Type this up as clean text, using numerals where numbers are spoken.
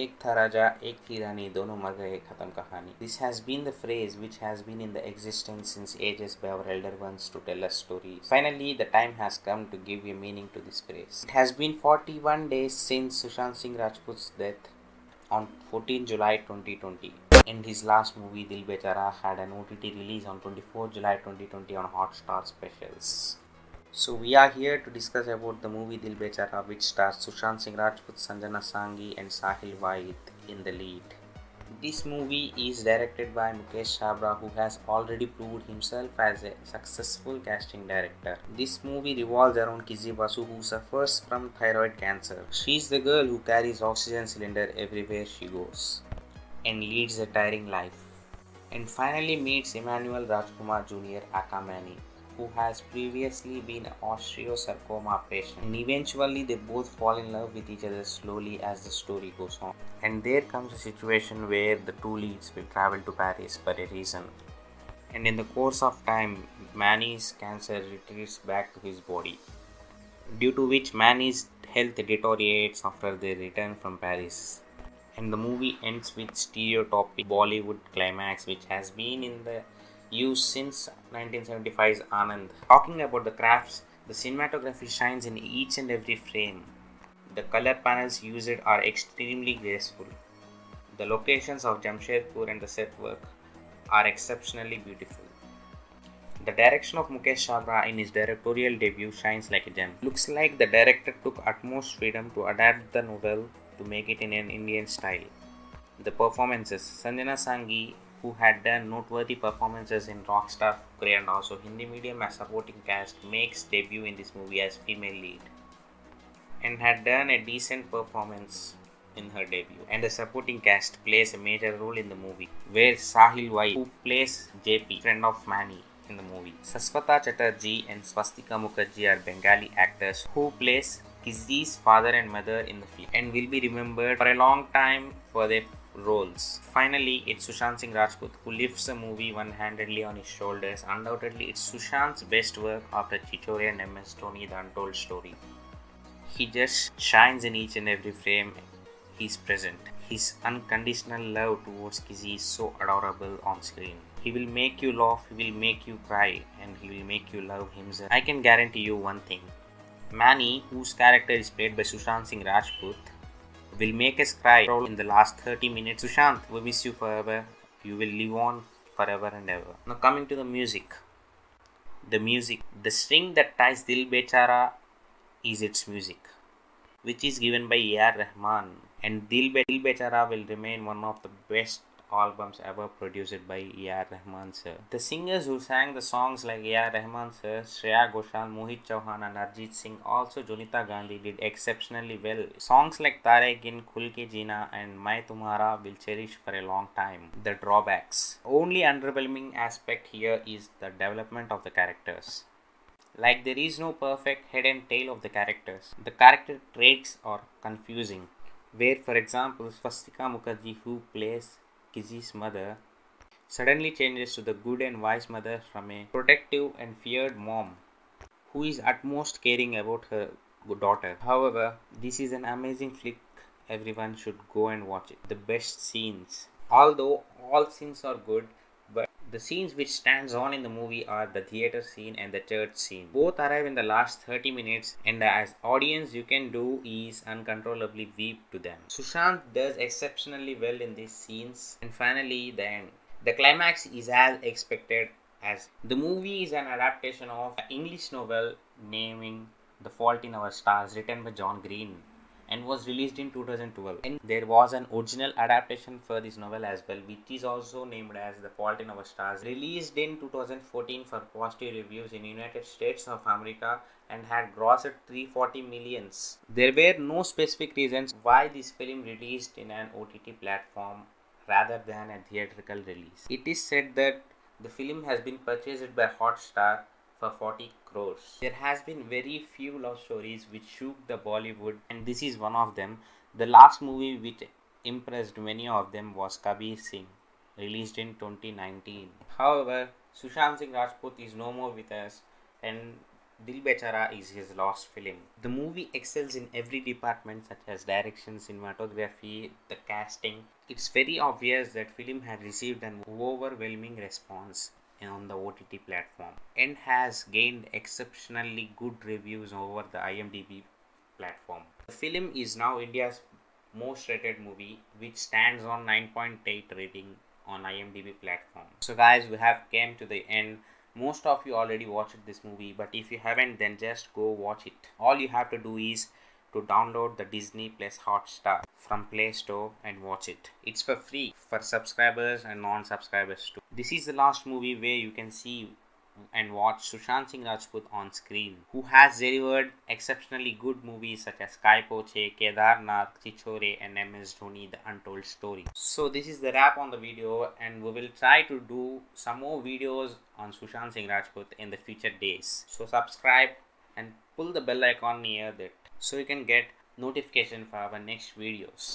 एक था राजा एक थी रानी दोनों मर गए खत्म कहानी. This has been the phrase which has been in the existence since ages by our elder ones to tell us stories. Finally, the time has come to give a meaning to this phrase. It has been 41 days since Sushant Singh Rajput's death on 14 July 2020. And his last movie Dil Bechara had an OTT release on 24 July 2020 on Hotstar Specials. So we are here to discuss about the movie Dil Bechara, which stars Sushant Singh Rajput, Sanjana Sanghi and Sahil Waid in the lead. This movie is directed by Mukesh Chabra, who has already proved himself as a successful casting director. This movie revolves around Kizzy Basu, who suffers from thyroid cancer. She is the girl who carries oxygen cylinder everywhere she goes and leads a tiring life. And finally meets Emmanuel Rajkumar Jr. Akamani, who has previously been an osteosarcoma patient. And eventually they both fall in love with each other slowly as the story goes on. And there comes a situation where the two leads will travel to Paris for a reason. And in the course of time, Manny's cancer retreats back to his body, due to which Manny's health deteriorates after they return from Paris. And the movie ends with stereotypic Bollywood climax, which has been in the use since 1975's Anand. Talking about the crafts, the cinematography shines in each and every frame. The color panels used are extremely graceful. The locations of Jamshedpur and the set work are exceptionally beautiful. The direction of Mukesh Chabra in his directorial debut shines like a gem. Looks like the director took utmost freedom to adapt the novel to make it in an Indian style. The performances, Sanjana Sanghi, who had done noteworthy performances in Rockstar Fukre and also Hindi medium as supporting cast, makes debut in this movie as female lead and had done a decent performance in her debut. And the supporting cast plays a major role in the movie, where Sahil Wai, who plays JP, friend of Manny in the movie. Saswata Chatterjee and Swastika Mukherjee are Bengali actors who plays Kizzy's father and mother in the film and will be remembered for a long time for their roles. Finally, it's Sushant Singh Rajput who lifts the movie one-handedly on his shoulders. Undoubtedly, it's Sushant's best work after Chichore and MS Dhoni, The Untold Story. He just shines in each and every frame he's present. His unconditional love towards Kizzy is so adorable on screen. He will make you laugh, he will make you cry, and he will make you love himself. I can guarantee you one thing. Manny, whose character is played by Sushant Singh Rajput, will make us cry in the last 30 minutes. Sushant, we miss you forever. You will live on forever and ever. Now coming to the music. The string that ties Dil Bechara is its music, which is given by A.R. Rahman. And Dil Bechara will remain one of the best albums ever produced by A.R. Rahman sir. The singers who sang the songs like A.R. Rahman sir, Shreya Ghoshal, Mohit Chauhan and Arjit Singh, also Jonita Gandhi, did exceptionally well. Songs like Tare Gin, Khul Ke Jeena and Main Tumhara will cherish for a long time. The drawbacks. Only underwhelming aspect here is the development of the characters. Like there is no perfect head and tail of the characters. The character traits are confusing. Where for example Swastika Mukherjee, who plays Kizzy's mother, suddenly changes to the good and wise mother from a protective and feared mom who is utmost caring about her daughter. However, this is an amazing flick. Everyone should go and watch it. The best scenes. Although all scenes are good, but the scenes which stands on in the movie are the theater scene and the church scene. Both arrive in the last 30 minutes and as audience you can do is uncontrollably weep to them. Sushant does exceptionally well in these scenes. And finally the end. The climax is as expected, as the movie is an adaptation of an English novel naming The Fault in Our Stars, written by John Green, and was released in 2012. And there was an original adaptation for this novel as well, which is also named as The Fault in Our Stars, released in 2014 for positive reviews in United States of America and had grossed 340 millions. There were no specific reasons why this film released in an OTT platform rather than a theatrical release. It is said that the film has been purchased by Hotstar for 40 crores. There has been very few love stories which shook the Bollywood, and this is one of them. The last movie which impressed many of them was Kabir Singh, released in 2019. However, Sushant Singh Rajput is no more with us, and Dil Bechara is his last film. The movie excels in every department such as direction, cinematography, the casting. It's very obvious that film has received an overwhelming response on the OTT platform and has gained exceptionally good reviews over the IMDb platform. The film is now India's most rated movie, which stands on 9.8 rating on IMDb platform. So guys, we have came to the end. Most of you already watched this movie, but if you haven't, then just go watch it. All you have to do is to download the Disney Plus Hotstar from Play Store and watch it. It's for free for subscribers and non-subscribers too. This is the last movie where you can see and watch Sushant Singh Rajput on screen, who has delivered exceptionally good movies such as Kai Poche, Kedarnath, Chichore and MS Dhoni The Untold Story. So this is the wrap on the video, and we will try to do some more videos on Sushant Singh Rajput in the future days. So subscribe and pull the bell icon near that so you can get notification for our next videos.